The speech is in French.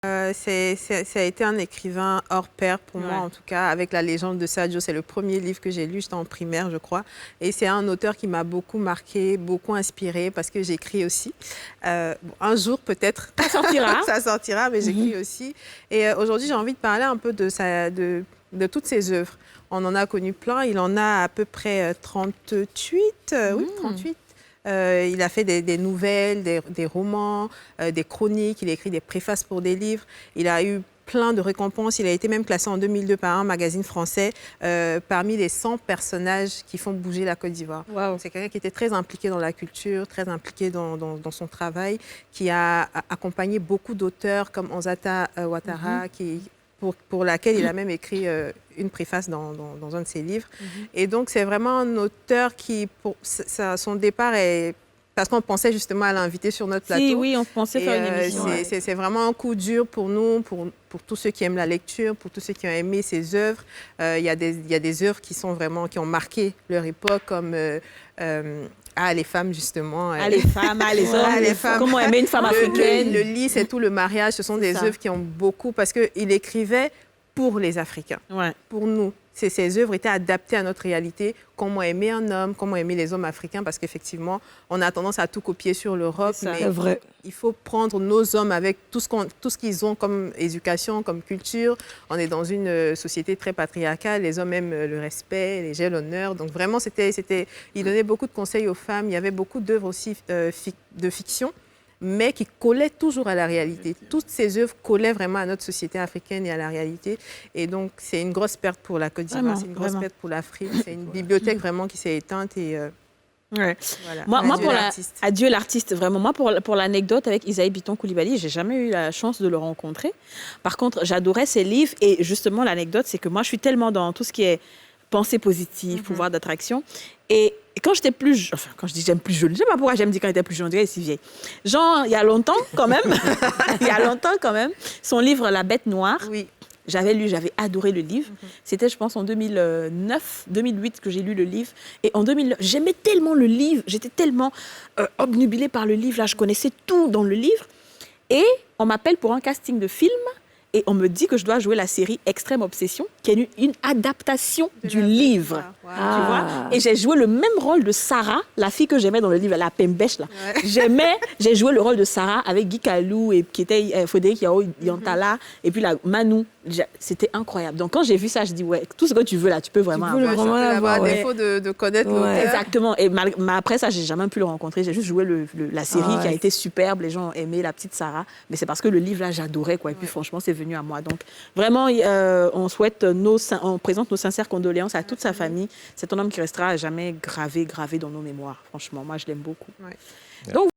Ça a été un écrivain hors pair pour moi, en tout cas, avec La légende de Sadio. C'est le premier livre que j'ai lu, j'étais en primaire, je crois. Et c'est un auteur qui m'a beaucoup marqué, beaucoup inspiré, parce que j'écris aussi. Un jour, peut-être, ça sortira. Ça sortira, mais j'écris aussi. Et aujourd'hui, j'ai envie de parler un peu de toutes ses œuvres. On en a connu plein. Il en a à peu près 38, oui, 38. Il a fait des nouvelles, des romans, des chroniques, il a écrit des préfaces pour des livres. Il a eu plein de récompenses. Il a été même classé en 2002 par un magazine français parmi les 100 personnages qui font bouger la Côte d'Ivoire. Wow. C'est quelqu'un qui était très impliqué dans la culture, très impliqué dans son travail, qui a accompagné beaucoup d'auteurs comme Onzata Ouattara, pour laquelle il a même écrit une préface dans un de ses livres. Et donc, c'est vraiment un auteur qui, son départ est... Parce qu'on pensait justement à l'inviter sur notre plateau. Si, oui, on pensait faire une émission. C'est vraiment un coup dur pour nous, pour tous ceux qui aiment la lecture, pour tous ceux qui ont aimé ses œuvres. Il y a des œuvres qui ont marqué leur époque, comme... les femmes, justement. Les femmes, les hommes, les femmes. Comment aimer une femme africaine. Le lit, c'est tout, le mariage, ce sont des œuvres qui ont beaucoup... Parce qu'il écrivait pour les Africains, pour nous. Ces œuvres étaient adaptées à notre réalité, comment aimer un homme, comment aimer les hommes africains, parce qu'effectivement, on a tendance à tout copier sur l'Europe, mais il faut prendre nos hommes avec tout ce qu'ils ont comme éducation, comme culture. On est dans une société très patriarcale, les hommes aiment le respect, les l'honneur, donc vraiment, il donnait beaucoup de conseils aux femmes, il y avait beaucoup d'œuvres aussi de fiction, mais qui collaient toujours à la réalité. Toutes ces œuvres collaient vraiment à notre société africaine et à la réalité. Et donc, c'est une grosse perte pour la Côte d'Ivoire, c'est une grosse perte pour l'Afrique. C'est une bibliothèque vraiment qui s'est éteinte. Et, voilà. Moi, pour l'artiste. Adieu l'artiste, vraiment. Moi, pour l'anecdote avec Isaïe Biton Koulibaly, j'ai jamais eu la chance de le rencontrer. Par contre, j'adorais ses livres. Et justement, l'anecdote, c'est que moi, je suis tellement dans tout ce qui est pensée positive, pouvoir d'attraction. Et quand j'étais plus jeune, enfin, quand je dis j'aime plus jeune, je ne sais pas pourquoi j'aime dire quand j'étais plus jeune, on dirait si vieille. Genre, il y a longtemps quand même, son livre La Bête Noire, j'avais adoré le livre. C'était, je pense, en 2009, 2008 que j'ai lu le livre. Et en 2009, j'aimais tellement le livre, j'étais tellement obnubilée par le livre, là, je connaissais tout dans le livre. Et on m'appelle pour un casting de film. Et on me dit que je dois jouer la série Extrême Obsession, qui est une adaptation du livre. Tu vois? Et j'ai joué le même rôle de Sarah, la fille que j'aimais dans le livre, la Pembèche. Là. J'ai joué le rôle de Sarah avec Guy Calou, et qui était Frédéric Yao Yantala, et puis la Manu. C'était incroyable. Donc quand j'ai vu ça, je dis, ouais, tout ce que tu veux là, tu peux vraiment avoir. À défaut de connaître l'auteur. Exactement. Et après ça, j'ai jamais pu le rencontrer. J'ai juste joué la série qui a été superbe. Les gens ont aimé la petite Sarah. Mais c'est parce que le livre là, j'adorais, quoi. Et puis franchement, c'est venu à moi. Donc vraiment, on présente nos sincères condoléances à toute sa famille. C'est un homme qui restera à jamais gravé dans nos mémoires. Franchement, moi, je l'aime beaucoup. Donc